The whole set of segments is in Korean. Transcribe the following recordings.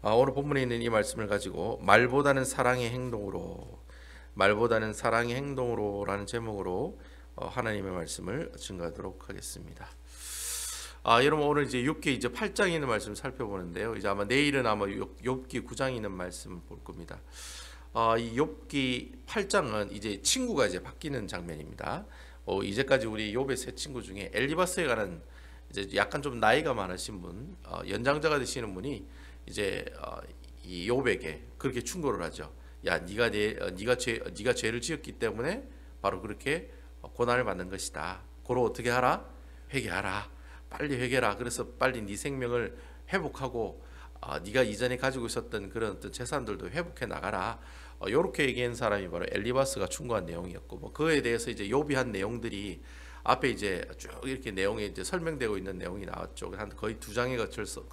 오늘 본문에 있는 이 말씀을 가지고 말보다는 사랑의 행동으로라는 제목으로 하나님의 말씀을 증거하도록 하겠습니다. 여러분 오늘 이제 욥기 이제 8장에 있는 말씀 살펴보는데요. 이제 아마 내일은 욥기 9장에 있는 말씀을 볼 겁니다. 이 욥기 8장은 이제 친구가 이제 바뀌는 장면입니다. 이제까지 우리 욥의 세 친구 중에 엘리바스에 관한 이제 약간 좀 나이가 많으신 분, 연장자가 되시는 분이 이제 이 욥에게 그렇게 충고를 하죠. 야, 네가 죄를 지었기 때문에 바로 그렇게 고난을 받는 것이다. 고로 어떻게 하라? 회개하라. 빨리 회개라. 그래서 빨리 네 생명을 회복하고 네가 이전에 가지고 있었던 그런 어떤 재산들도 회복해 나가라. 이렇게 얘기한 사람이 바로 엘리바스가 충고한 내용이었고, 뭐 그에 대해서 이제 욥이 한 내용들이 앞에 이제 쭉 이렇게 내용이 이제 설명되고 있는 내용이 나왔죠. 한 거의 두 장에 걸쳐서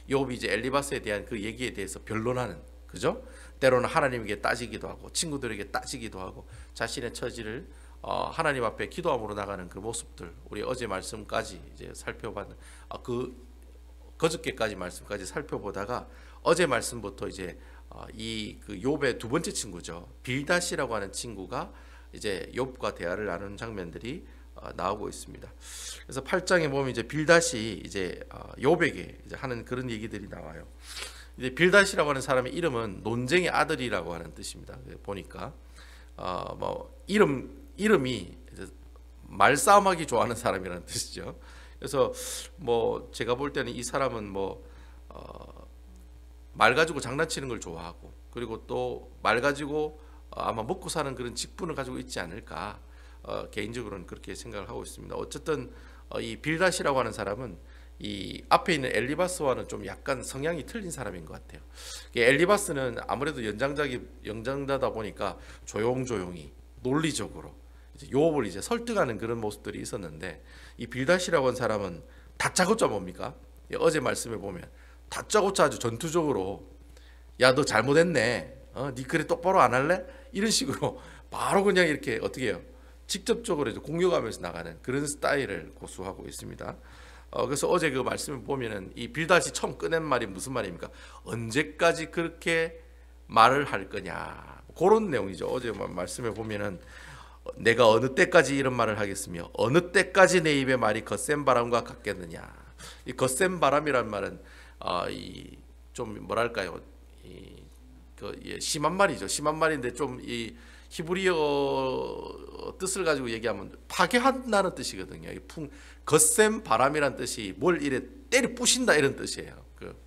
욥이 이제 엘리바스에 대한 그 얘기에 대해서 변론하는, 그죠? 때로는 하나님에게 따지기도 하고 친구들에게 따지기도 하고 자신의 처지를 하나님 앞에 기도함으로 나가는 그 모습들, 우리 어제 말씀까지 이제 살펴봤는 그저께까지 말씀까지 살펴보다가 어제 말씀부터 이제 이 그 욥의 두 번째 친구죠, 빌닷이라고 하는 친구가 이제 욥과 대화를 나누는 장면들이 나오고 있습니다. 그래서 8장에 보면 이제 빌닷이 이제 욥에게 이제 하는 그런 얘기들이 나와요. 이제 빌닷이라고 하는 사람의 이름은 논쟁의 아들이라고 하는 뜻입니다. 보니까 뭐 이름이 이제 말싸움하기 좋아하는 사람이라는 뜻이죠. 그래서 뭐 제가 볼 때는 이 사람은 말 가지고 장난치는 걸 좋아하고, 그리고 또 말 가지고 아마 먹고 사는 그런 직분을 가지고 있지 않을까, 개인적으로는 그렇게 생각을 하고 있습니다. 어쨌든 이 빌닷이라고 하는 사람은 이 앞에 있는 엘리바스와는 좀 약간 성향이 틀린 사람인 것 같아요. 엘리바스는 아무래도 연장자다 보니까 조용조용히 논리적으로 이제 욥을 이제 설득하는 그런 모습들이 있었는데, 이 빌닷이라고 하는 사람은 다짜고짜 뭡니까? 어제 말씀에 보면 다짜고짜 아주 전투적으로, 야, 너 잘못했네. 네 그래 똑바로 안 할래? 이런 식으로 바로 그냥 이렇게 어떻게 해요? 직접적으로 이제 공격하면서 나가는 그런 스타일을 고수하고 있습니다. 그래서 어제 그 말씀을 보면은 이 빌닷이 처음 꺼낸 말이 무슨 말입니까? 언제까지 그렇게 말을 할 거냐, 그런 내용이죠. 어제 말씀에 보면은 내가 어느 때까지 이런 말을 하겠으며 어느 때까지 내 입의 말이 거센 바람과 같겠느냐. 이 거센 바람이란 말은 이 좀 뭐랄까요? 심한 말이죠. 심한 말인데 좀 이 히브리어 뜻을 가지고 얘기하면 파괴한다는 뜻이거든요. 거센 바람이란 뜻이 뭘 이래 때려 부신다 이런 뜻이에요.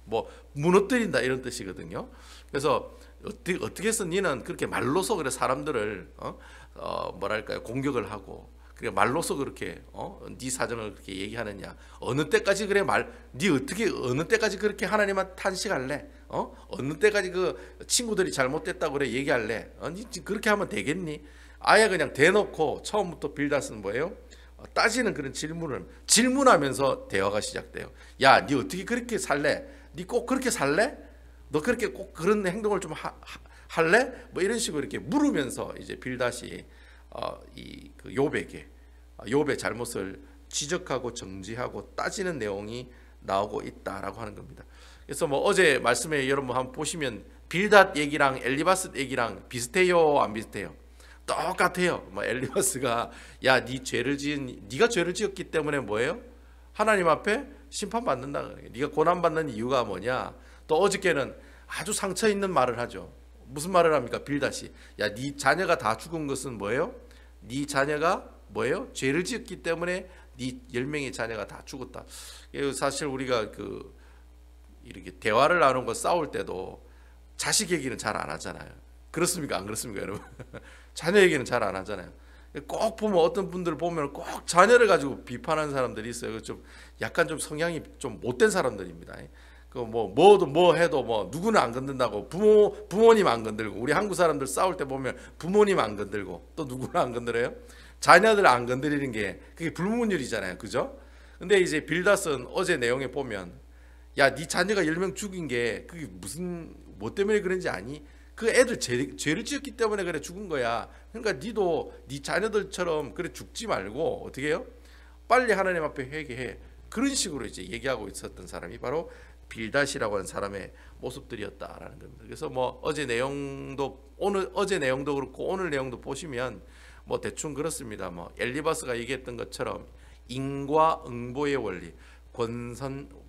뭐 무너뜨린다 이런 뜻이거든요. 그래서 어떻게 해서 니는 그렇게 말로서 그래 사람들을 뭐랄까요, 공격을 하고 그래 말로서 그렇게 네 사정을 그렇게 얘기하느냐. 어느 때까지 그래 네 어떻게 어느 때까지 그렇게 하나님한테 탄식할래? 어느 때까지 그 친구들이 잘못됐다고 그래 얘기할래? 니 그렇게 하면 되겠니? 아예 그냥 대놓고 처음부터 빌닷은 뭐예요? 따지는 그런 질문하면서 대화가 시작돼요. 야, 니 어떻게 그렇게 살래? 니 꼭 그렇게 살래? 너 그렇게 꼭 그런 행동을 좀 할래? 뭐 이런 식으로 이렇게 물으면서 이제 빌닷이 그 욥에게 욥의 잘못을 지적하고 정지하고 따지는 내용이 나오고 있다라고 하는 겁니다. 그래서 뭐 어제 말씀에 여러분 한번 보시면 빌닷 얘기랑 엘리바스 얘기랑 비슷해요, 안 비슷해요? 똑같아요. 뭐 엘리바스가 야, 네가 죄를 지었기 때문에 뭐예요? 하나님 앞에 심판받는다. 네가 고난받는 이유가 뭐냐? 또 어저께는 아주 상처 있는 말을 하죠. 무슨 말을 합니까? 빌닷이 야, 네 자녀가 다 죽은 것은 뭐예요? 네 자녀가 뭐예요? 죄를 지었기 때문에 네 10명의 자녀가 다 죽었다. 사실 우리가 이렇게 대화를 나누고 싸울 때도 자식 얘기는 잘 안 하잖아요. 그렇습니까? 안 그렇습니까, 여러분? 자녀 얘기는 잘 안 하잖아요. 꼭 보면 어떤 분들 보면 꼭 자녀를 가지고 비판하는 사람들이 있어요. 좀 약간 좀 성향이 좀 못된 사람들입니다. 뭐 해도 뭐 누구는 안 건든다고 부모님 안 건들고, 우리 한국 사람들 싸울 때 보면 부모님 안 건들고 또 누구는 안 건드려요? 자녀들 안 건드리는 게 그게 불문율이잖아요, 그죠? 근데 이제 빌닷은 어제 내용에 보면 야, 네 자녀가 10명 죽인 게 그게 무슨 뭐 때문에 그런지 아니? 그 애들 죄를 지었기 때문에 그래 죽은 거야. 그러니까 니도 네 자녀들처럼 그래 죽지 말고 어떻게 해요? 빨리 하나님 앞에 회개해. 그런 식으로 이제 얘기하고 있었던 사람이 바로 빌닷이라고 하는 사람의 모습들이었다라는 겁니다. 그래서 뭐 어제 내용도 그렇고 오늘 내용도 보시면 뭐 대충 그렇습니다. 뭐 엘리바스가 얘기했던 것처럼 인과응보의 원리,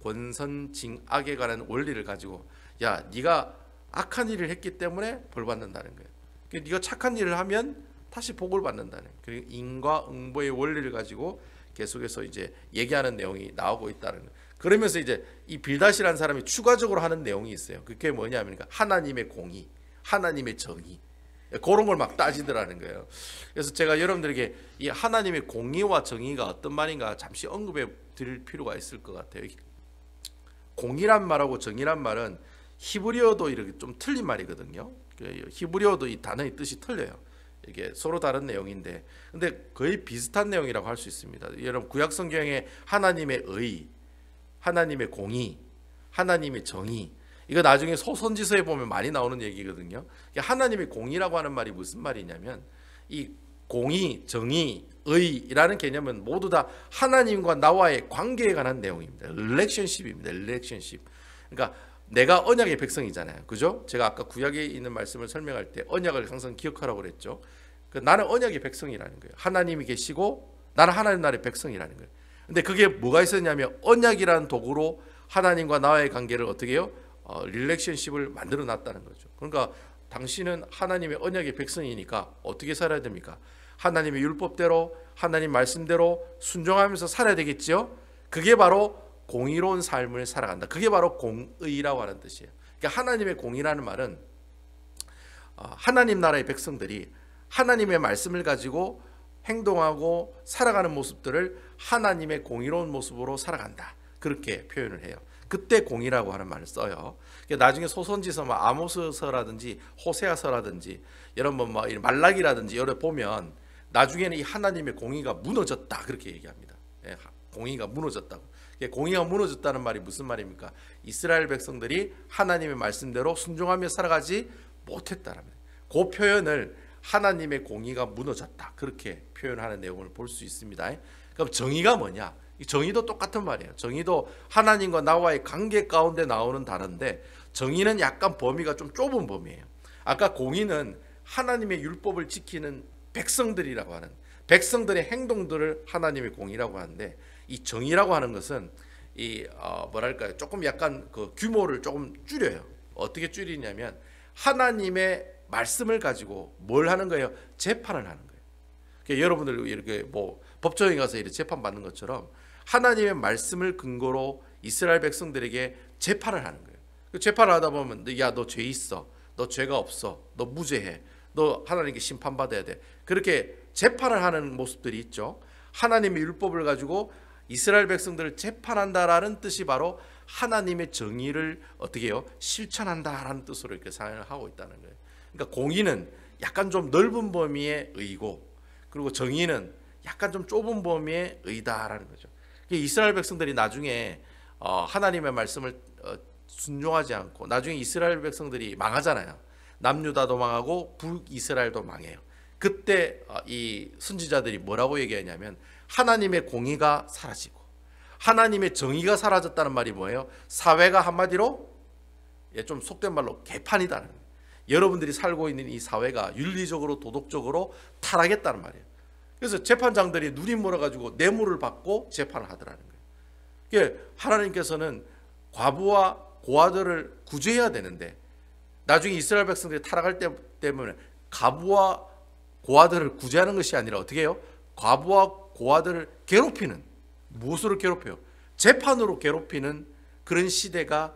권선징악에 관한 원리를 가지고 야 네가 악한 일을 했기 때문에 벌 받는다는 거예요. 그러니까 네가 착한 일을 하면 다시 복을 받는다는 거예요. 그리고 인과응보의 원리를 가지고 계속해서 이제 얘기하는 내용이 나오고 있다는 거예요. 그러면서 이제 이 빌닷이라는 사람이 추가적으로 하는 내용이 있어요. 그게 뭐냐면 하나님의 공의, 하나님의 정의, 그런 걸 막 따지더라는 거예요. 그래서 제가 여러분들에게 이 하나님의 공의와 정의가 어떤 말인가 잠시 언급해 드릴 필요가 있을 것 같아요. 공의란 말하고 정의란 말은 히브리어도 이렇게 좀 틀린 말이거든요. 히브리어도 이 단어의 뜻이 틀려요. 이게 서로 다른 내용인데, 근데 거의 비슷한 내용이라고 할 수 있습니다. 여러분 구약 성경에 하나님의 의, 하나님의 공의, 하나님의 정의, 이거 나중에 소선지서에 보면 많이 나오는 얘기거든요. 하나님의 공의라고 하는 말이 무슨 말이냐면 이 공의, 정의, 의라는 개념은 모두 다 하나님과 나와의 관계에 관한 내용입니다. 릴레이션십입니다. 릴레이션십. 그러니까 내가 언약의 백성이잖아요. 그죠? 제가 아까 구약에 있는 말씀을 설명할 때 언약을 항상 기억하라고 그랬죠. 나는 언약의 백성이라는 거예요. 하나님이 계시고 나는 하나님 나라의 백성이라는 거예요. 근데 그게 뭐가 있었냐면 언약이라는 도구로 하나님과 나와의 관계를 어떻게 해요? 릴레이션십을 만들어 놨다는 거죠. 그러니까 당신은 하나님의 언약의 백성이니까 어떻게 살아야 됩니까? 하나님의 율법대로, 하나님 말씀대로 순종하면서 살아야 되겠죠. 그게 바로 공의로운 삶을 살아간다. 그게 바로 공의라고 하는 뜻이에요. 그러니까 하나님의 공의라는 말은 하나님 나라의 백성들이 하나님의 말씀을 가지고 행동하고 살아가는 모습들을 하나님의 공의로운 모습으로 살아간다. 그렇게 표현을 해요. 그때 공의라고 하는 말을 써요. 나중에 소선지서 아모스서라든지 호세아서라든지 여러분 뭐 말라기라든지 여러 보면 나중에는 이 하나님의 공의가 무너졌다 그렇게 얘기합니다. 공의가 무너졌다고. 공의가 무너졌다는 말이 무슨 말입니까? 이스라엘 백성들이 하나님의 말씀대로 순종하며 살아가지 못했다는 거예요. 그 표현을 하나님의 공의가 무너졌다 그렇게 표현하는 내용을 볼 수 있습니다. 그럼 정의가 뭐냐? 정의도 똑같은 말이에요. 정의도 하나님과 나와의 관계 가운데 나오는 단어인데 정의는 약간 범위가 좀 좁은 범위예요. 아까 공의는 하나님의 율법을 지키는 백성들이라고 하는 백성들의 행동들을 하나님의 공의라고 하는데 이 정의라고 하는 것은 이 뭐랄까요? 조금 약간 그 규모를 조금 줄여요. 어떻게 줄이냐면 하나님의 말씀을 가지고 뭘 하는 거예요? 재판을 하는 거예요. 그러니까 여러분들 이렇게 뭐 법정에 가서 이렇게 재판 받는 것처럼 하나님의 말씀을 근거로 이스라엘 백성들에게 재판을 하는 거예요. 재판을 하다 보면 야, 너 죄 있어, 너 죄가 없어, 너 무죄해, 너 하나님께 심판받아야 돼. 그렇게 재판을 하는 모습들이 있죠. 하나님의 율법을 가지고 이스라엘 백성들을 재판한다라는 뜻이 바로 하나님의 정의를 어떻게 해요? 실천한다라는 뜻으로 이렇게 사용을 하고 있다는 거예요. 그러니까 공의는 약간 좀 넓은 범위의 의고, 그리고 정의는 약간 좀 좁은 범위의 의다라는 거죠. 이스라엘 백성들이 나중에 하나님의 말씀을 순종하지 않고 나중에 이스라엘 백성들이 망하잖아요. 남유다도 망하고 북이스라엘도 망해요. 그때 이 선지자들이 뭐라고 얘기하냐면 하나님의 공의가 사라지고 하나님의 정의가 사라졌다는 말이 뭐예요? 사회가 한마디로 좀 속된 말로 개판이다는 거예요. 여러분들이 살고 있는 이 사회가 윤리적으로 도덕적으로 타락했다는 말이에요. 그래서 재판장들이 눈이 멀어가지고 뇌물을 받고 재판을 하더라는 거예요. 그러니까 하나님께서는 과부와 고아들을 구제해야 되는데 나중에 이스라엘 백성들이 타락할 때 때문에 과부와 고아들을 구제하는 것이 아니라 어떻게 해요? 과부와 고아들을 괴롭히는, 무엇으로 괴롭혀요? 재판으로 괴롭히는 그런 시대가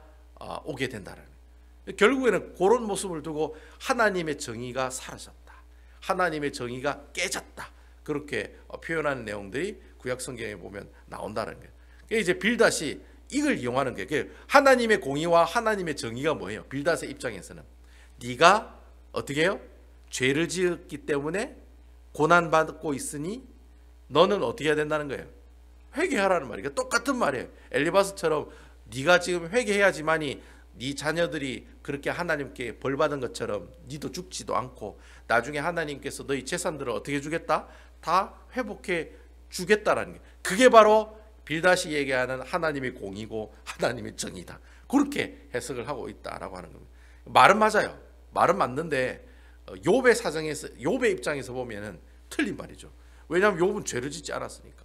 오게 된다는 거예요. 결국에는 그런 모습을 두고 하나님의 정의가 사라졌다, 하나님의 정의가 깨졌다, 그렇게 표현하는 내용들이 구약 성경에 보면 나온다는 거예요. 그러니까 이제 빌닷이 이걸 이용하는 거예요. 하나님의 공의와 하나님의 정의가 뭐예요? 빌닷의 입장에서는 네가 어떻게 해요? 죄를 지었기 때문에 고난받고 있으니 너는 어떻게 해야 된다는 거예요? 회개하라는 말이에요. 똑같은 말이에요. 엘리바스처럼 네가 지금 회개해야지만이 네 자녀들이 그렇게 하나님께 벌받은 것처럼 네도 죽지도 않고 나중에 하나님께서 너희 재산들을 어떻게 주겠다? 다 회복해 주겠다라는 게, 그게 바로 빌닷이 얘기하는 하나님의 공이고 하나님의 정의다. 그렇게 해석을 하고 있다라고 하는 겁니다. 말은 맞아요. 말은 맞는데 욥의 사정에서, 욥의 입장에서 보면은 틀린 말이죠. 왜냐하면 욥은 죄를 짓지 않았으니까.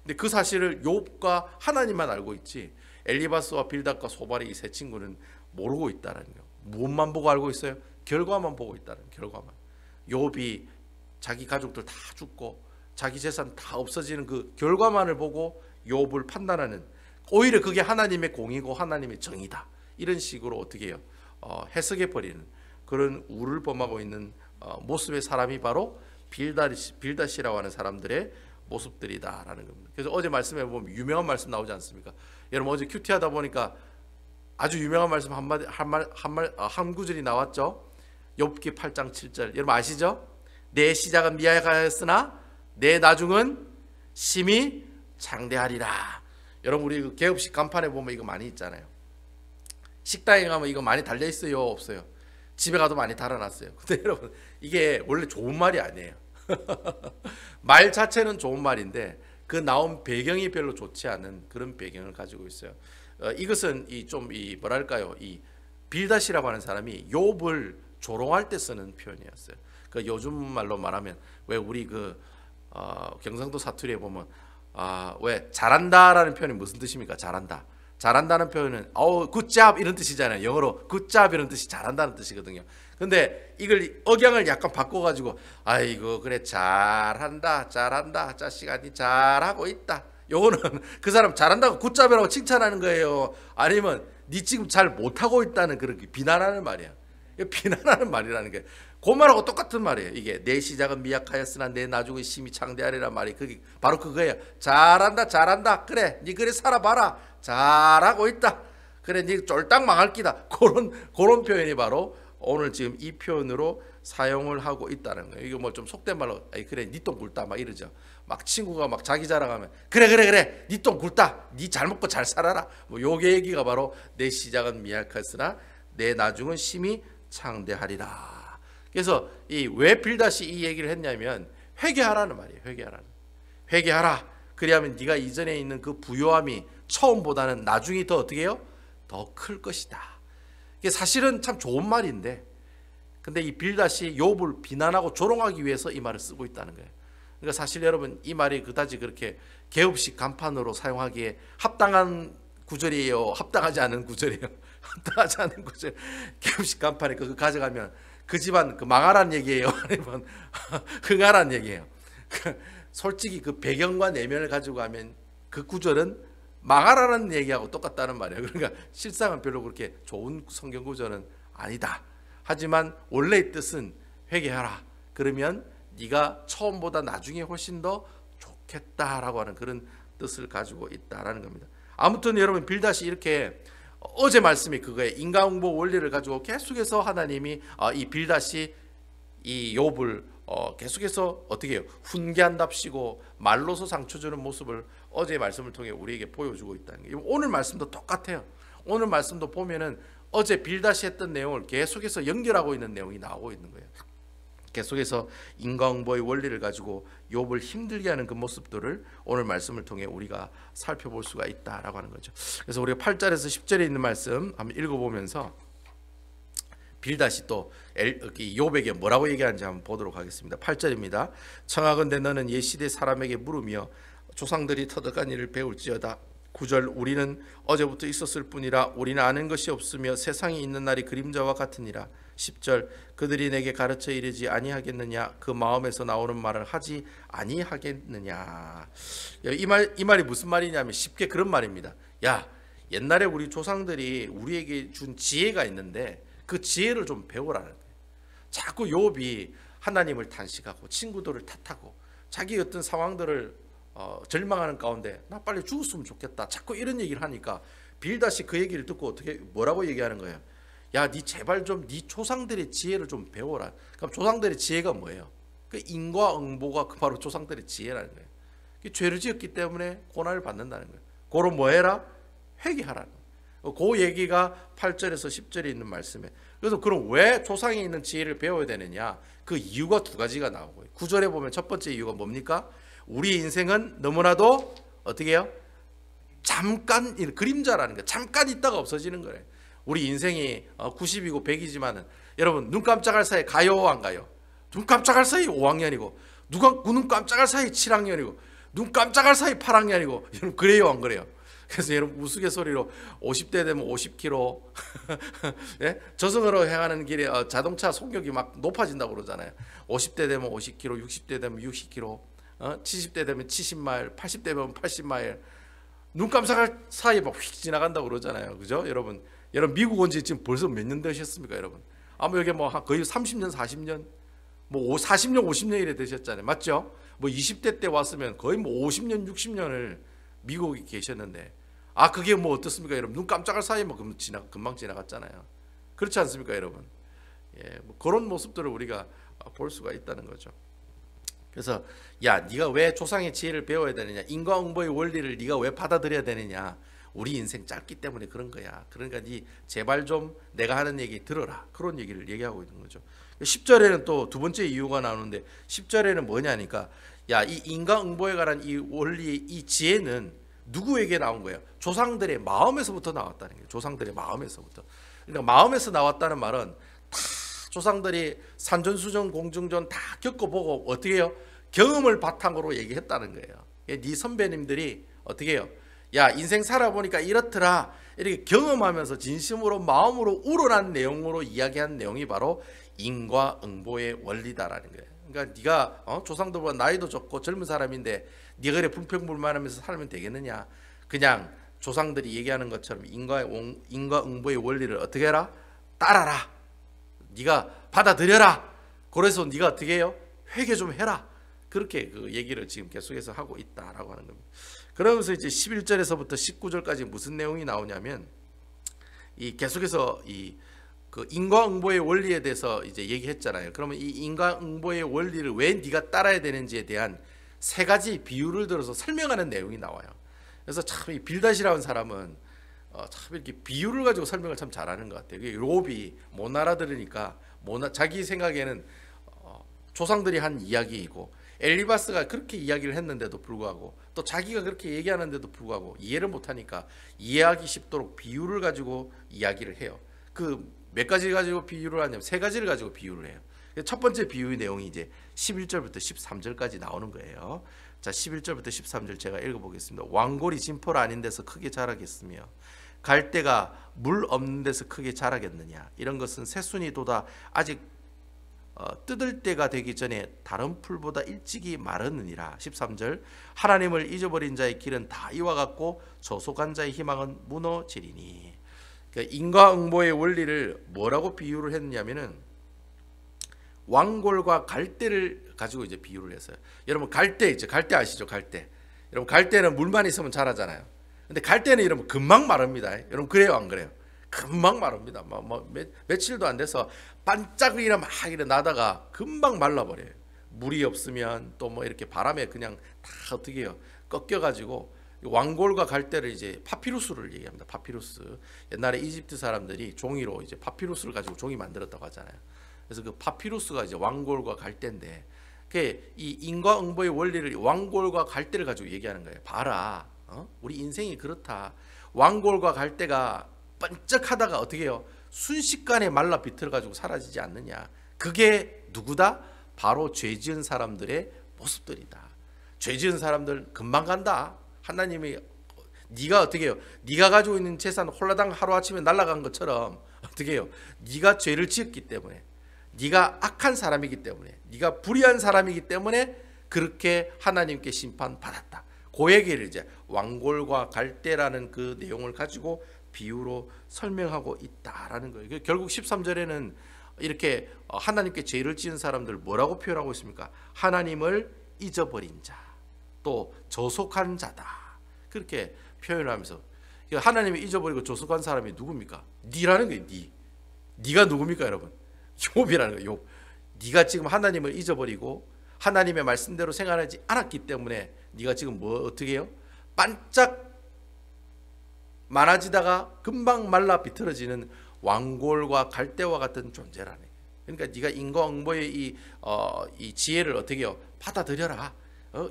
근데 그 사실을 욥과 하나님만 알고 있지 엘리바스와 빌닷과 소발의 이 세 친구는 모르고 있다는 거예요. 무엇만 보고 알고 있어요? 결과만 보고 있다는, 결과만. 욥이 자기 가족들 다 죽고 자기 재산 다 없어지는 그 결과만을 보고 욥을 판단하는, 오히려 그게 하나님의 공이고 하나님의 정의다, 이런 식으로 어떻게 해요? 해석해 버리는 그런 우를 범하고 있는 모습의 사람이 바로 빌닷이라고 하는 사람들의 모습들이다라는 겁니다. 그래서 어제 말씀해 보면 유명한 말씀 나오지 않습니까? 여러분 어제 큐티하다 보니까 아주 유명한 말씀 한 구절이 나왔죠. 욥기 8장 7절 여러분 아시죠? 내 시작은 미약하였으나 내 나중은 심히 장대하리라. 여러분 우리 그 개업식 간판에 보면 이거 많이 있잖아요. 식당에 가면 이거 많이 달려 있어요, 없어요? 집에 가도 많이 달아놨어요. 근데 여러분 이게 원래 좋은 말이 아니에요. 말 자체는 좋은 말인데 그 나온 배경이 별로 좋지 않은 그런 배경을 가지고 있어요. 이것은 이 뭐랄까요, 이 빌닷이라고 하는 사람이 욥을 조롱할 때 쓰는 표현이었어요. 그 요즘 말로 말하면 왜 우리 경상도 사투리에 보면 왜 잘한다라는 표현이 무슨 뜻입니까? 잘한다. 잘한다는 표현은 굿잡 이런 뜻이잖아요. 영어로 굿잡 이런 뜻이 잘한다는 뜻이거든요. 근데 이걸 억양을 약간 바꿔가지고 아이고 그래 잘한다 자식아 니 잘하고 있다. 요거는 그 사람 잘한다고 굿잡이라고 칭찬하는 거예요? 아니면 니 지금 잘 못하고 있다는 그런 비난하는 말이야. 비난하는 말이라는 게 그 말하고 똑같은 말이에요. 이게 내 시작은 미약하였으나 내 나중은 심히 창대하리란 말이 그게 바로 그거예요. 잘한다 그래 니 그래 살아봐라 잘하고 있다 그래 니 쫄딱 망할 기다. 그런 표현이 바로 오늘 지금 이 표현으로 사용을 하고 있다는 거예요. 이거 뭐 좀 속된 말로 그래 니 똥 굴다 막 이러죠. 막 친구가 막 자기 자랑하면 그래 니 똥 굴다 니 잘 먹고 잘 살아라 뭐 요게 얘기가 바로 내 시작은 미약하였으나 내 나중은 심히 창대하리라. 그래서 왜 빌닷이 이 얘기를 했냐면 회개하라는 말이에요. 회개하라. 그리하면 네가 이전에 있는 그 부요함이 처음보다는 나중이 더 어떻게 해요? 더 클 것이다. 이게 사실은 참 좋은 말인데 근데 이 빌닷이 욥을 비난하고 조롱하기 위해서 이 말을 쓰고 있다는 거예요. 그러니까 사실 여러분 이 말이 그다지 그렇게 개업식 간판으로 사용하기에 합당한 구절이에요? 합당하지 않은 구절이에요? 합당하지 않은 구절. 개업식 간판에 그거 가져가면 그 집안 망하라는 얘기예요? 아니면 흥하라는 얘기예요? 솔직히 그 배경과 내면을 가지고 가면 그 구절은 망하라는 얘기하고 똑같다는 말이에요. 그러니까 실상은 별로 그렇게 좋은 성경 구절은 아니다. 하지만 원래의 뜻은 회개하라. 그러면 네가 처음보다 나중에 훨씬 더 좋겠다라고 하는 그런 뜻을 가지고 있다라는 겁니다. 아무튼 여러분 빌닷이 이렇게 어제 말씀이 그거예요. 인과응보 원리를 가지고 계속해서 하나님이 이 빌닷이 이 욥을 계속해서 어떻게 해요? 훈계한답시고 말로서 상처 주는 모습을 어제의 말씀을 통해 우리에게 보여주고 있다는 거예요. 오늘 말씀도 똑같아요. 오늘 말씀도 보면은 어제 빌닷이 했던 내용을 계속해서 연결하고 있는 내용이 나오고 있는 거예요. 계속해서 인과응보의 원리를 가지고 욥을 힘들게 하는 그 모습들을 오늘 말씀을 통해 우리가 살펴볼 수가 있다라고 하는 거죠. 그래서 우리가 8절에서 10절에 있는 말씀 한번 읽어보면서 빌닷이 또 욥에게 뭐라고 얘기하는지 한번 보도록 하겠습니다. 8절입니다. 청하건대 너는 옛시대 사람에게 물으며 조상들이 터득한 일을 배울지어다. 9절 우리는 어제부터 있었을 뿐이라 우리는 아는 것이 없으며 세상에 있는 날이 그림자와 같으니라. 10절 그들이 내게 가르쳐 이르지 아니하겠느냐 그 마음에서 나오는 말을 하지 아니하겠느냐. 이 말이 무슨 말이냐면 쉽게 그런 말입니다. 야 옛날에 우리 조상들이 우리에게 준 지혜가 있는데 그 지혜를 좀 배우라는 거예요. 자꾸 욥이 하나님을 탄식하고 친구들을 탓하고 자기 어떤 상황들을 절망하는 가운데 나 빨리 죽었으면 좋겠다 자꾸 이런 얘기를 하니까 빌닷이 그 얘기를 듣고 뭐라고 얘기하는 거예요? 야, 니 제발 좀 니 조상들의 지혜를 좀 배워라. 그럼 조상들의 지혜가 뭐예요? 그 인과응보가 바로 조상들의 지혜라는 거예요. 죄를 지었기 때문에 고난을 받는다는 거예요. 그럼 뭐 해라? 회개하라는 거예요. 그 얘기가 8절에서 10절에 있는 말씀에. 그래서 그럼 왜 조상에 있는 지혜를 배워야 되느냐? 그 이유가 두 가지가 나오고요. 9절에 보면 첫 번째 이유가 뭡니까? 우리 인생은 너무나도 어떻게 해요? 잠깐 그림자라는 거, 잠깐 있다가 없어지는 거예요. 우리 인생이 90이고 100이지만은 여러분 눈 깜짝할 사이 가요 안 가요? 눈 깜짝할 사이 5학년이고 눈 깜짝할 사이 7학년이고 눈 깜짝할 사이 8학년이고 여러분 그래요 안 그래요? 그래서 여러분 우스갯소리로 50대 되면 50km 예? 저승으로 향하는 길에 자동차 속력이 막 높아진다고 그러잖아요. 50대 되면 50km, 60대 되면 60km, 70대 되면 70마일, 80대 되면 80마일. 눈 깜짝할 사이에 막 휙 지나간다고 그러잖아요. 그죠? 여러분 미국 온 지 지금 벌써 몇 년 되셨습니까, 여러분? 아마 여기 뭐 거의 30년, 40년, 뭐 40년, 50년 이래 되셨잖아요. 맞죠? 뭐 20대 때 왔으면 거의 뭐 50년, 60년을 미국에 계셨는데 그게 뭐 어떻습니까, 여러분? 눈 깜짝할 사이에 뭐 금방 지나갔잖아요. 그렇지 않습니까, 여러분? 예, 뭐 그런 모습들을 우리가 볼 수가 있다는 거죠. 그래서 네가 왜 조상의 지혜를 배워야 되느냐, 인과응보의 원리를 네가 왜 받아들여야 되느냐, 우리 인생 짧기 때문에 그런 거야. 그러니까 네 제발 좀 내가 하는 얘기 들어라, 그런 얘기를 얘기하고 있는 거죠. 10절에는 또 두 번째 이유가 나오는데 10절에는 뭐냐니까 이 인과응보에 관한 이 원리의 이 지혜는 누구에게 나온 거예요? 조상들의 마음에서부터 나왔다는 거예요. 조상들의 마음에서부터. 그러니까 마음에서 나왔다는 말은 다 조상들이 산전수전 공중전 다 겪어보고 어떻게 해요? 경험을 바탕으로 얘기했다는 거예요. 네 선배님들이 어떻게 해요? 인생 살아보니까 이렇더라, 이렇게 경험하면서 진심으로 마음으로 우러난 내용으로 이야기한 내용이 바로 인과응보의 원리다라는 거예요. 그러니까 네가 조상들보다 나이도 적고 젊은 사람인데 네가 그래 불평불만하면서 살면 되겠느냐? 그냥 조상들이 얘기하는 것처럼 인과응보의 원리를 어떻게 해라? 따라라. 네가 받아들여라. 그래서 네가 어떻게 해요? 회개 좀 해라. 그렇게 그 얘기를 지금 계속해서 하고 있다라고 하는 겁니다. 그러면서 이제 11절에서부터 19절까지 무슨 내용이 나오냐면 이 계속해서 그 인과응보의 원리에 대해서 이제 얘기했잖아요. 그러면 이 인과응보의 원리를 왜 네가 따라야 되는지에 대한 세 가지 비유를 들어서 설명하는 내용이 나와요. 그래서 참 이 빌닷이라는 사람은 참 이렇게 비유를 가지고 설명을 참 잘하는 것 같아요. 욥이 못 알아들으니까 자기 생각에는 조상들이 한 이야기이고 엘리바스가 그렇게 이야기를 했는데도 불구하고 또 자기가 그렇게 얘기하는데도 불구하고 이해를 못하니까 이해하기 쉽도록 비유를 가지고 이야기를 해요. 그 몇 가지 가지고 비유를 하냐면 세 가지를 가지고 비유를 해요. 첫 번째 비유의 내용이 이제 11절부터 13절까지 나오는 거예요. 자, 11절부터 13절 제가 읽어보겠습니다. 왕골이 진포를 아닌 데서 크게 자라겠으며 갈대가 물 없는 데서 크게 자라겠느냐. 이런 것은 새순이 돋아 아직 뜯을 때가 되기 전에 다른 풀보다 일찍이 마르느니라. 13절 하나님을 잊어버린 자의 길은 다 이와 같고 저속한 자의 희망은 무너지리니. 그러니까 인과응보의 원리를 뭐라고 비유를 했냐면은 왕골과 갈대를 가지고 이제 비유를 했어요. 여러분 갈대 있죠? 갈대 아시죠? 갈대. 여러분 갈대는 물만 있으면 자라잖아요. 근데 갈대는 여러분 금방 마릅니다. 여러분 그래요 안 그래요? 금방 마릅니다. 며칠도 안 돼서 반짝이나 막 이래 나다가 금방 말라버려요. 물이 없으면 또 뭐 이렇게 바람에 그냥 다 어떻게 해요? 꺾여가지고 왕골과 갈대를 이제 파피루스를 얘기합니다. 파피루스. 옛날에 이집트 사람들이 종이로 이제 파피루스를 가지고 종이 만들었다고 하잖아요. 그래서 그 파피루스가 이제 왕골과 갈대인데, 이 인과응보의 원리를 왕골과 갈대를 가지고 얘기하는 거예요. 봐라, 우리 인생이 그렇다. 왕골과 갈대가 번쩍하다가 어떻게 해요? 순식간에 말라 비틀어가지고 사라지지 않느냐. 그게 누구다? 바로 죄지은 사람들의 모습들이다. 죄지은 사람들 금방 간다. 하나님이 네가 어떻게 해요? 네가 가지고 있는 재산 홀라당 하루아침에 날아간 것처럼 어떻게 해요? 네가 죄를 지었기 때문에, 네가 악한 사람이기 때문에, 네가 불의한 사람이기 때문에 그렇게 하나님께 심판받았다. 그 얘기를 이제 왕골과 갈대라는 그 내용을 가지고 비유로 설명하고 있다라는 거예요. 결국 13절에는 이렇게 하나님께 죄를 지은 사람들 뭐라고 표현하고 있습니까? 하나님을 잊어버린 자, 또 저속한 자다. 그렇게 표현하면서 하나님을 잊어버리고 저속한 사람이 누굽니까? 니라는 거예요. 니가 누굽니까, 여러분? 욥이라는 거예요. 욥. 네가 지금 하나님을 잊어버리고 하나님의 말씀대로 생활하지 않았기 때문에 네가 지금 뭐 어떻게 해요? 반짝 많아지다가 금방 말라 비틀어지는 왕골과 갈대와 같은 존재라네. 그러니까 네가 인과응보의 이 지혜를 어떻게 해요? 받아들여라.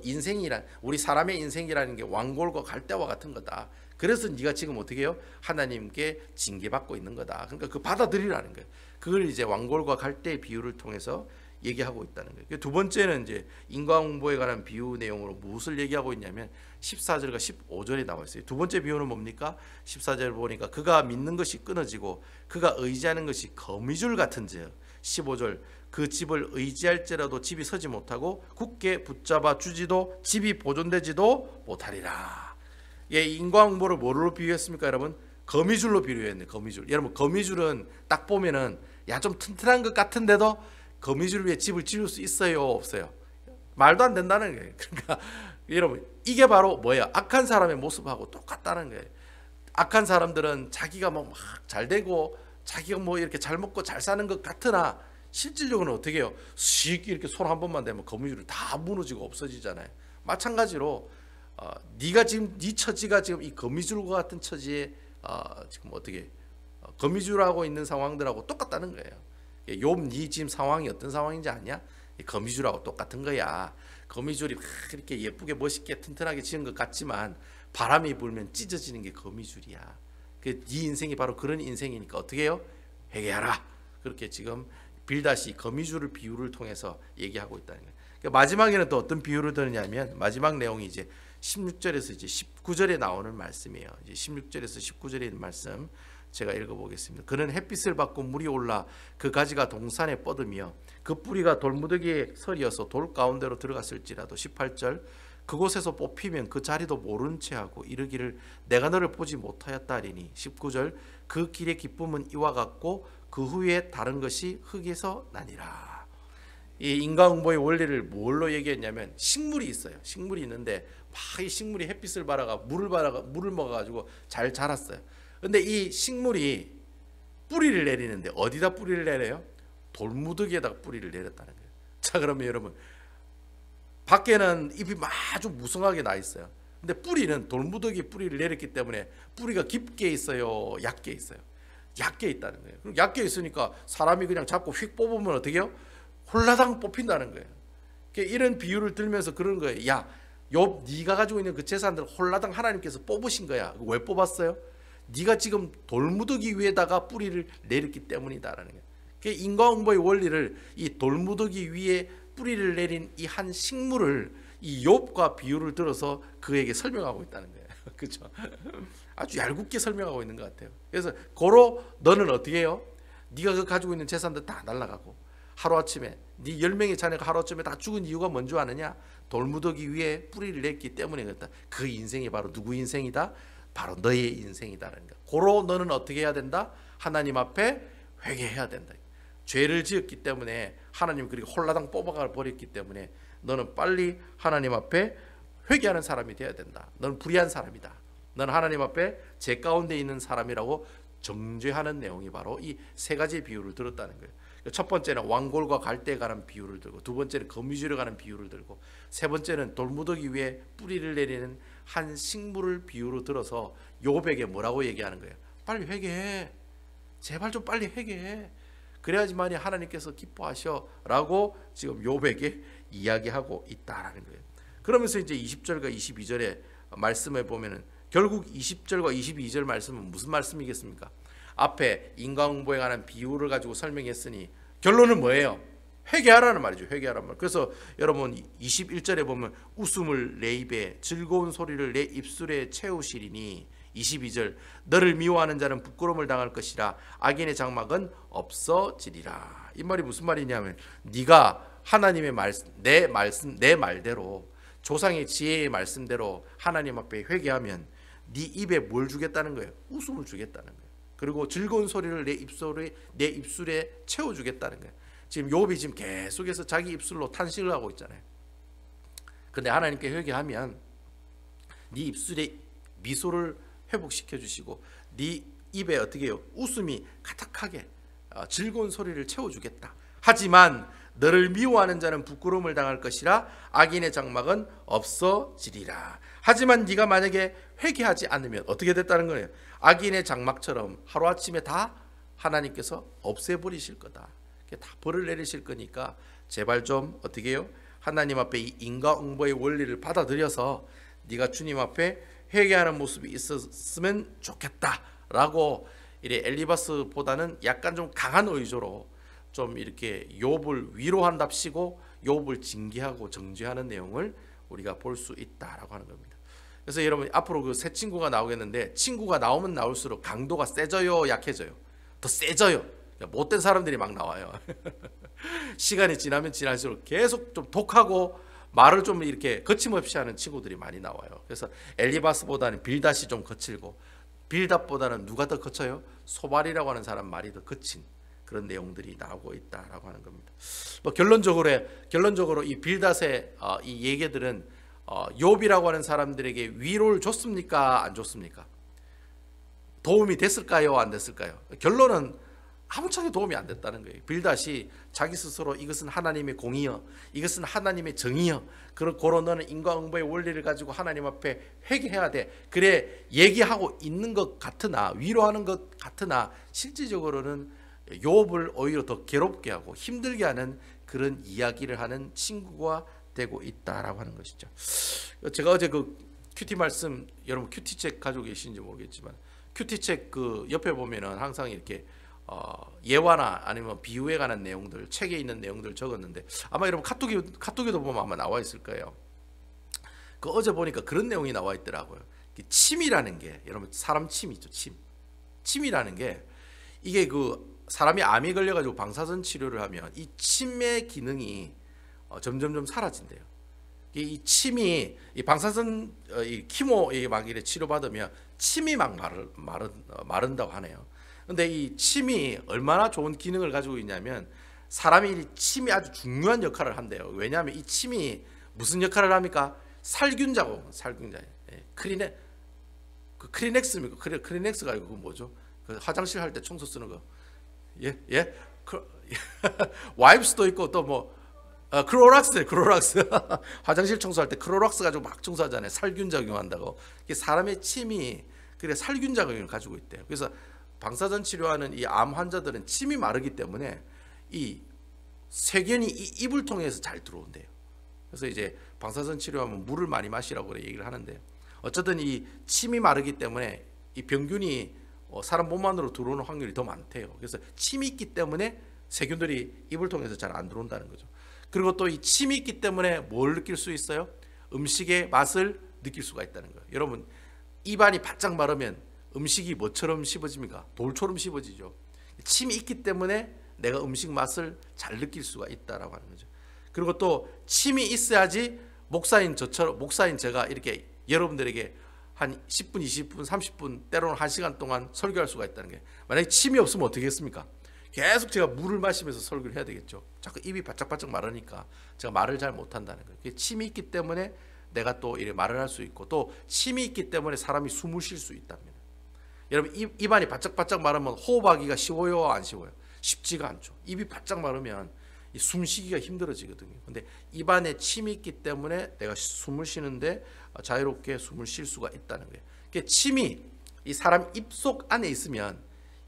인생이란 우리 사람의 인생이라는 게 왕골과 갈대와 같은 거다. 그래서 네가 지금 어떻게 해요? 하나님께 징계받고 있는 거다. 그러니까 그 받아들이라는 거예요. 그걸 이제 왕골과 갈대의 비유를 통해서 얘기하고 있다는 거예요. 두 번째는 이제 인과응보에 관한 비유 내용으로 무엇을 얘기하고 있냐면 14절과 15절에 나와 있어요. 두 번째 비유는 뭡니까? 14절 보니까 그가 믿는 것이 끊어지고 그가 의지하는 것이 거미줄 같은즉 15절 그 집을 의지할지라도 집이 서지 못하고 굳게 붙잡아 주지도 집이 보존되지도 못하리라. 예, 인과응보를 뭐로 비유했습니까, 여러분? 거미줄로 비유했네. 거미줄. 여러분 거미줄은 딱 보면은 야 좀 튼튼한 것 같은데도 거미줄 위에 집을 지을 수 있어요, 없어요? 말도 안 된다는 거예요. 그러니까 여러분 이게 바로 뭐예요? 악한 사람의 모습하고 똑같다는 거예요. 악한 사람들은 자기가 뭐 막 잘 되고 자기가 뭐 이렇게 잘 먹고 잘 사는 것 같으나 실질적으로는 어떻게 해요? 씩 이렇게 손 한 번만 대면 거미줄이 다 무너지고 없어지잖아요. 마찬가지로 네가 지금 네 처지가 지금 이 거미줄과 같은 처지에 지금 어떻게 거미줄하고 있는 상황들하고 똑같다는 거예요. 욥 네 지금 상황이 어떤 상황인지 아냐? 거미줄하고 똑같은 거야. 거미줄이 막 이렇게 예쁘게 멋있게 튼튼하게 지은 것 같지만 바람이 불면 찢어지는 게 거미줄이야. 네 인생이 바로 그런 인생이니까 어떻게 해요? 회개하라. 그렇게 지금 빌다시 거미줄을 비유를 통해서 얘기하고 있다는 거예요. 그러니까 마지막에는 또 어떤 비유를 드느냐면 마지막 내용이 이제 16절에서 이제 19절에 나오는 말씀이에요. 이제 16절에서 19절에 있는 말씀 제가 읽어보겠습니다. 그는 햇빛을 받고 물이 올라 그 가지가 동산에 뻗으며 그 뿌리가 돌무더기에 서리어서 돌 가운데로 들어갔을지라도 18절 그곳에서 뽑히면 그 자리도 모른 채 하고 이르기를 내가 너를 보지 못하였다 하리니 19절 그 길의 기쁨은 이와 같고 그 후에 다른 것이 흙에서 나니라. 이 인과응보의 원리를 뭘로 얘기했냐면 식물이 있어요. 식물이 있는데 막 이 식물이 햇빛을 받아가 물을 먹어가지고 잘 자랐어요. 근데 이 식물이 뿌리를 내리는데 어디다 뿌리를 내려요? 돌무더기에다가 뿌리를 내렸다는 거예요. 자, 그러면 여러분 밖에는 잎이 아주 무성하게 나 있어요. 근데 뿌리는 돌무더기 뿌리를 내렸기 때문에 뿌리가 깊게 있어요, 얕게 있어요? 얕게 있다는 거예요. 그럼 얕게 있으니까 사람이 그냥 잡고 휙 뽑으면 어떻게 해요? 홀라당 뽑힌다는 거예요. 이런 비유를 들면서 그런 거예요. 야, 욥 네가 가지고 있는 그 재산들 홀라당 하나님께서 뽑으신 거야. 왜 뽑았어요? 네가 지금 돌무더기 위에다가 뿌리를 내렸기 때문이다라는 거예요. 인과응보의 원리를 이 돌무더기 위에 뿌리를 내린 이 한 식물을 이 욥과 비유를 들어서 그에게 설명하고 있다는 거예요. 그렇죠? 아주 얄궂게 설명하고 있는 것 같아요. 그래서 고로 너는 어떻게 해요? 네가 그 가지고 있는 재산들 다 날라가고 하루아침에 네 10명의 자녀가 하루아침에 다 죽은 이유가 뭔지 아느냐? 돌무더기 위에 뿌리를 냈기 때문에 그렇다. 그 인생이 바로 누구 인생이다? 바로 너의 인생이다라는 거야. 고로 너는 어떻게 해야 된다? 하나님 앞에 회개해야 된다. 죄를 지었기 때문에 하나님 그렇게 홀라당 뽑아가 버렸기 때문에 너는 빨리 하나님 앞에 회개하는 사람이 되어야 된다. 너는 불의한 사람이다. 너는 하나님 앞에 죄 가운데 있는 사람이라고 정죄하는 내용이 바로 이 세 가지 비유를 들었다는 거예요. 첫 번째는 왕골과 갈대에 관한 비유를 들고, 두 번째는 거미줄에 관한 비유를 들고, 세 번째는 돌무더기 위에 뿌리를 내리는 한 식물을 비유로 들어서 욥에게 뭐라고 얘기하는 거예요? 빨리 회개해. 제발 좀 빨리 회개해. 그래야지만이 하나님께서 기뻐하셔라고 지금 욥에게 이야기하고 있다라는 거예요. 그러면서 이제 20절과 22절의 말씀에 보면은 결국 20절과 22절 말씀은 무슨 말씀이겠습니까? 앞에 인과응보에 관한 비유를 가지고 설명했으니 결론은 뭐예요? 회개하라는 말이죠. 회개하라는 말. 그래서 여러분 21절에 보면 웃음을 내 입에 즐거운 소리를 내 입술에 채우시리니 22절 너를 미워하는 자는 부끄러움을 당할 것이라 악인의 장막은 없어지리라. 이 말이 무슨 말이냐면 네가 하나님의 내 말대로 조상의 지혜의 말씀대로 하나님 앞에 회개하면 네 입에 뭘 주겠다는 거예요? 웃음을 주겠다는 거예요. 그리고 즐거운 소리를 내 입술에 채워주겠다는 거예요. 지금 욥이 지금 계속해서 자기 입술로 탄식을 하고 있잖아요. 근데 하나님께 회개하면 네 입술에 미소를 회복시켜 주시고 네 입에 어떻게 해요? 웃음이 가득하게 즐거운 소리를 채워주겠다. 하지만 너를 미워하는 자는 부끄러움을 당할 것이라 악인의 장막은 없어지리라. 하지만 네가 만약에 회개하지 않으면 어떻게 됐다는 거예요? 악인의 장막처럼 하루아침에 다 하나님께서 없애버리실 거다. 다 벌을 내리실 거니까 제발 좀 어떻게 해요? 하나님 앞에 이 인과응보의 원리를 받아들여서 네가 주님 앞에 회개하는 모습이 있었으면 좋겠다라고 이래 엘리바스보다는 약간 좀 강한 의조로 좀 이렇게 욥을 위로한답시고 욥을 징계하고 정죄하는 내용을 우리가 볼 수 있다라고 하는 겁니다. 그래서 여러분 앞으로 그 새 친구가 나오겠는데 친구가 나오면 나올수록 강도가 세져요, 약해져요? 더 세져요. 못된 사람들이 막 나와요. 시간이 지나면 지날수록 계속 좀 독하고 말을 좀 이렇게 거침없이 하는 친구들이 많이 나와요. 그래서 엘리바스보다는 빌닷이 좀 거칠고 빌닷보다는 누가 더 거쳐요? 소발이라고 하는 사람 말이 더 거친 그런 내용들이 나오고 있다라고 하는 겁니다. 뭐 결론적으로 이 빌닷의 이 얘기들은 욥이라고 하는 사람들에게 위로를 줬습니까? 안 줬습니까? 도움이 됐을까요? 안 됐을까요? 결론은 아무짝에 도움이 안 됐다는 거예요. 빌닷이 자기 스스로 이것은 하나님의 공이여, 이것은 하나님의 정이여, 그러고 너는 인과응보의 원리를 가지고 하나님 앞에 회개해야 돼. 그래 얘기하고 있는 것 같으나, 위로하는 것 같으나 실질적으로는 욥을 오히려 더 괴롭게 하고 힘들게 하는 그런 이야기를 하는 친구가 되고 있다라고 하는 것이죠. 제가 어제 그 큐티 말씀, 여러분 큐티책 가지고 계신지 모르겠지만 큐티책 그 옆에 보면은 항상 이렇게 예화나 아니면 비유에 관한 내용들, 책에 있는 내용들 적었는데 아마 여러분 카톡에도 보면 아마 나와 있을 거예요. 그 어제 보니까 그런 내용이 나와 있더라고요. 침이라는 게, 여러분 사람 침이죠, 침이라는 게 이게 그 사람이 암이 걸려가지고 방사선 치료를 하면 이 침의 기능이 점점점 사라진대요. 이 침이 이 방사선 이 키모 막 이래 치료받으면 침이 막 마른다고 하네요. 근데 이 침이 얼마나 좋은 기능을 가지고 있냐면 사람이 침이 아주 중요한 역할을 한대요. 왜냐하면 이 침이 무슨 역할을 합니까? 살균자고, 살균자. 크리넥스입니까? 크리넥스가 아니고 그 뭐죠? 그 화장실 할 때 청소 쓰는 거. 예? 와이프스도 있고 또 뭐 크로락스 화장실 청소할 때 크로락스 가지고 막 청소하잖아요. 살균 작용한다고. 사람의 침이 그래 살균 작용을 가지고 있대요. 그래서 방사선 치료하는 이 암 환자들은 침이 마르기 때문에 이 세균이 이 입을 통해서 잘 들어온대요. 그래서 이제 방사선 치료하면 물을 많이 마시라고 그래 얘기를 하는데, 어쨌든 이 침이 마르기 때문에 이 병균이 사람 몸 안으로 들어오는 확률이 더 많대요. 그래서 침이 있기 때문에 세균들이 입을 통해서 잘 안 들어온다는 거죠. 그리고 또 이 침이 있기 때문에 뭘 느낄 수 있어요? 음식의 맛을 느낄 수가 있다는 거예요. 여러분 입안이 바짝 마르면 음식이 뭐처럼 씹어집니까? 돌처럼 씹어지죠. 침이 있기 때문에 내가 음식 맛을 잘 느낄 수가 있다라고 하는 거죠. 그리고 또 침이 있어야지 목사인 제가 이렇게 여러분들에게 한 10분, 20분, 30분, 때로는 1시간 동안 설교할 수가 있다는 게, 만약에 침이 없으면 어떻게 했습니까? 계속 제가 물을 마시면서 설교를 해야 되겠죠. 자꾸 입이 바짝바짝 마르니까 제가 말을 잘 못한다는 거예요. 침이 있기 때문에 내가 또 이렇게 말을 할 수 있고, 또 침이 있기 때문에 사람이 숨을 쉴 수 있답니다. 여러분 입안이 바짝바짝 마르면 호흡하기가 쉬워요, 안 쉬워요? 쉽지가 않죠. 입이 바짝 마르면 숨쉬기가 힘들어지거든요. 근데 입안에 침이 있기 때문에 내가 숨을 쉬는데 자유롭게 숨을 쉴 수가 있다는 거예요. 그러니까 침이 이 사람 입속 안에 있으면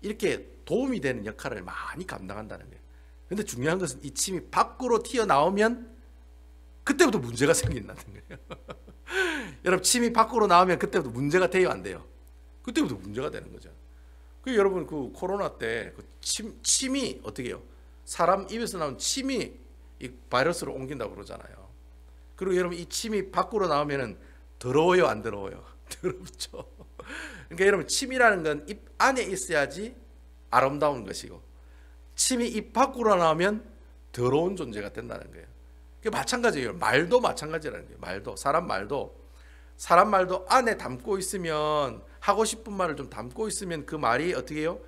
이렇게 도움이 되는 역할을 많이 감당한다는 거예요. 근데 중요한 것은 이 침이 밖으로 튀어나오면 그때부터 문제가 생긴다는 거예요. 여러분 침이 밖으로 나오면 그때부터 문제가 돼요, 안 돼요? 그때부터 문제가 되는 거죠. 그 여러분 그 코로나 때 그 침이 어떻게 해요? 사람 입에서 나온 침이 이 바이러스를 옮긴다고 그러잖아요. 그리고 여러분 이 침이 밖으로 나오면은 더러워요, 안 더러워요? 더럽죠. 그러니까 여러분 침이라는 건 입 안에 있어야지 아름다운 것이고, 침이 입 밖으로 나오면 더러운 존재가 된다는 거예요. 그게 마찬가지예요. 말도 마찬가지라는 거예요. 사람 말도 안에 담고 있으면, 하고 싶은 말을 좀 담고 있으면 그 말이 어떻게 해요?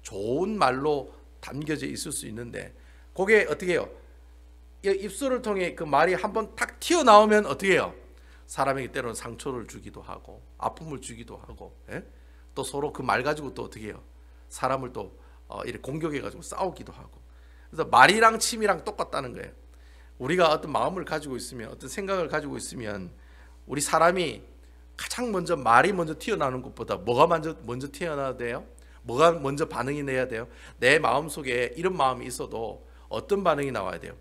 좋은 말로 담겨져 있을 수 있는데, 그게 어떻게 해요? 입술을 통해 그 말이 한번 탁 튀어나오면 어떻게 해요? 사람에게 때로는 상처를 주기도 하고 아픔을 주기도 하고, 예? 또 서로 그 말 가지고 또 어떻게 해요? 사람을 또 이렇게 공격해가지고 싸우기도 하고. 그래서 말이랑 침이랑 똑같다는 거예요. 우리가 어떤 마음을 가지고 있으면, 어떤 생각을 가지고 있으면, 우리 사람이 가장 먼저 말이 먼저 튀어나오는 것보다 뭐가 먼저 튀어나와야 돼요? 뭐가 먼저 반응이 내야 돼요? 내 마음속에 이런 마음이 있어도 어떤 반응이 나와야 돼요?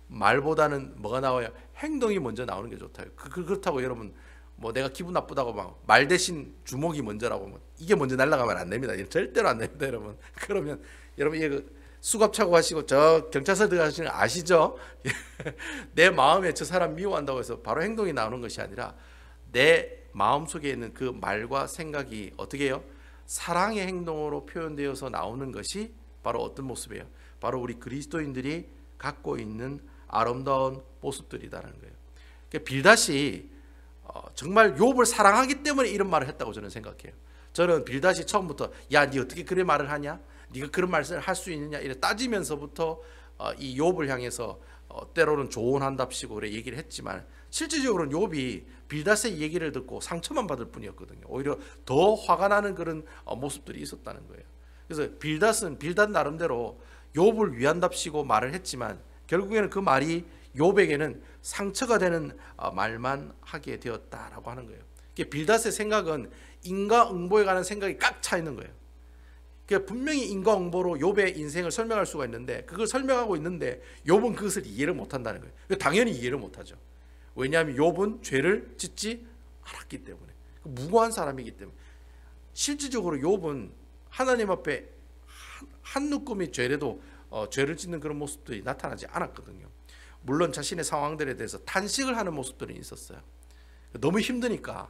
말보다는 뭐가 나와요? 행동이 먼저 나오는 게 좋다. 그렇다고 여러분 뭐 내가 기분 나쁘다고 막 말 대신 주먹이 먼저라고 뭐 이게 먼저 날아가면 안 됩니다. 절대로 안 됩니다, 여러분. 그러면 여러분 이게 수갑 차고 하시고 저 경찰서 들어가시는 거 아시죠? 내 마음에 저 사람 미워한다고 해서 바로 행동이 나오는 것이 아니라 내 마음속에 있는 그 말과 생각이 어떻게 해요? 사랑의 행동으로 표현되어서 나오는 것이 바로 어떤 모습이에요? 바로 우리 그리스도인들이 갖고 있는 아름다운 모습들이라는 거예요. 그러니까 빌닷이 정말 욥을 사랑하기 때문에 이런 말을 했다고 저는 생각해요. 저는 빌닷이 처음부터 야, 네 어떻게 그런 말을 하냐? 네가 그런 말을 할 수 있느냐? 이래 따지면서부터 이 욥을 향해서 때로는 조언한답시고 그래 얘기를 했지만 실질적으로는 욥이 빌닷의 얘기를 듣고 상처만 받을 뿐이었거든요. 오히려 더 화가 나는 그런 모습들이 있었다는 거예요. 그래서 빌닷 나름대로 욥을 위한답시고 말을 했지만 결국에는 그 말이 욥에게는 상처가 되는 말만 하게 되었다라고 하는 거예요. 빌닷의 생각은 인과응보에 관한 생각이 꽉 차 있는 거예요. 분명히 인과응보로 욥의 인생을 설명할 수가 있는데 그걸 설명하고 있는데 욥은 그것을 이해를 못한다는 거예요. 당연히 이해를 못하죠. 왜냐하면 욥은 죄를 짓지 않았기 때문에, 무고한 사람이기 때문에. 실질적으로 욥은 하나님 앞에 한 누구미 죄라도 죄를 짓는 그런 모습들이 나타나지 않았거든요. 물론 자신의 상황들에 대해서 탄식을 하는 모습들은 있었어요. 너무 힘드니까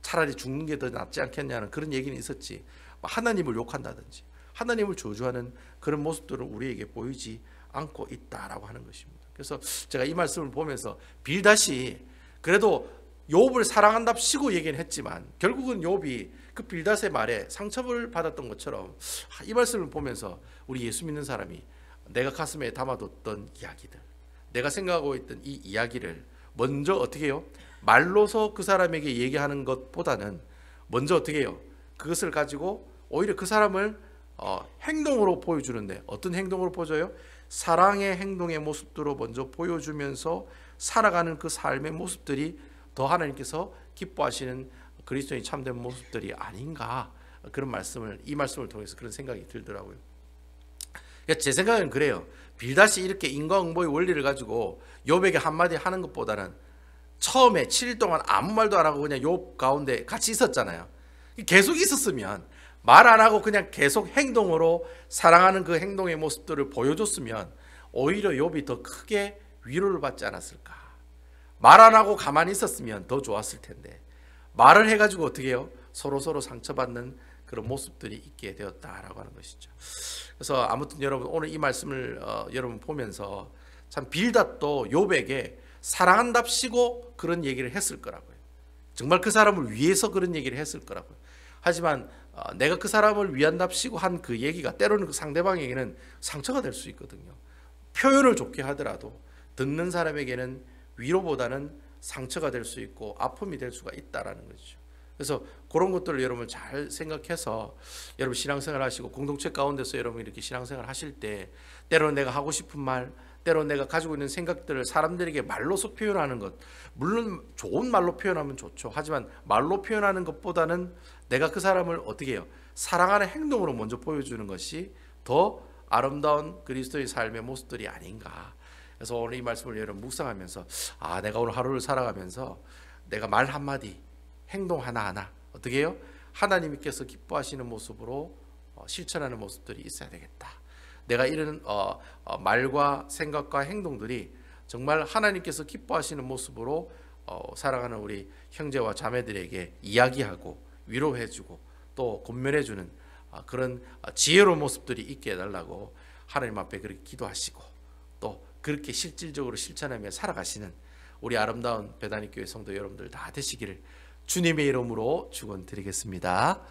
차라리 죽는 게 더 낫지 않겠냐는 그런 얘기는 있었지, 하나님을 욕한다든지 하나님을 저주하는 그런 모습들은 우리에게 보이지 않고 있다라고 하는 것입니다. 그래서 제가 이 말씀을 보면서 빌닷이 그래도 욥을 사랑한답시고 얘기는 했지만 결국은 욥이 그 빌닷의 말에 상처를 받았던 것처럼 이 말씀을 보면서 우리 예수 믿는 사람이 내가 가슴에 담아뒀던 이야기들, 내가 생각하고 있던 이 이야기를 먼저 어떻게 해요? 말로서 그 사람에게 얘기하는 것보다는 먼저 어떻게 해요? 그것을 가지고 오히려 그 사람을 행동으로 보여주는데, 어떤 행동으로 보여줘요? 사랑의 행동의 모습들로 먼저 보여주면서 살아가는 그 삶의 모습들이 더 하나님께서 기뻐하시는 그리스도인이 참된 모습들이 아닌가, 그런 말씀을, 이 말씀을 통해서 그런 생각이 들더라고요. 제 생각은 그래요. 빌닷이 이렇게 인과응보의 원리를 가지고 욥에게 한마디 하는 것보다는 처음에 7일 동안 아무 말도 안 하고 그냥 욥 가운데 같이 있었잖아요. 계속 있었으면, 말 안 하고 그냥 계속 행동으로 사랑하는 그 행동의 모습들을 보여줬으면 오히려 욥이 더 크게 위로를 받지 않았을까. 말 안 하고 가만히 있었으면 더 좋았을 텐데 말을 해가지고 어떻게 해요? 서로 상처받는 그런 모습들이 있게 되었다라고 하는 것이죠. 그래서 아무튼 여러분 오늘 이 말씀을 여러분 보면서 참 빌닷도 욥에게 사랑한답시고 그런 얘기를 했을 거라고요. 정말 그 사람을 위해서 그런 얘기를 했을 거라고요. 하지만 내가 그 사람을 위한답시고 한 그 얘기가 때로는 그 상대방에게는 상처가 될 수 있거든요. 표현을 좋게 하더라도 듣는 사람에게는 위로보다는 상처가 될 수 있고 아픔이 될 수가 있다라는 거죠. 그래서 그런 것들을 여러분 잘 생각해서 여러분 신앙생활 하시고 공동체 가운데서 여러분 이렇게 신앙생활 하실 때 때로는 내가 하고 싶은 말, 때로는 내가 가지고 있는 생각들을 사람들에게 말로서 표현하는 것, 물론 좋은 말로 표현하면 좋죠. 하지만 말로 표현하는 것보다는 내가 그 사람을 어떻게 해요? 사랑하는 행동으로 먼저 보여주는 것이 더 아름다운 그리스도의 삶의 모습들이 아닌가. 그래서 오늘 이 말씀을 여러분 묵상하면서 내가 오늘 하루를 살아가면서 내가 말 한마디, 행동 하나하나 어떻게 해요? 하나님께서 기뻐하시는 모습으로 실천하는 모습들이 있어야 되겠다. 내가 이런 말과 생각과 행동들이 정말 하나님께서 기뻐하시는 모습으로 살아가는 우리 형제와 자매들에게 이야기하고 위로해주고 또 권면해주는 그런 지혜로운 모습들이 있게 해달라고 하나님 앞에 그렇게 기도하시고 또 그렇게 실질적으로 실천하며 살아가시는 우리 아름다운 베다니 교회 성도 여러분들 다 되시기를 주님의 이름으로 축원드리겠습니다.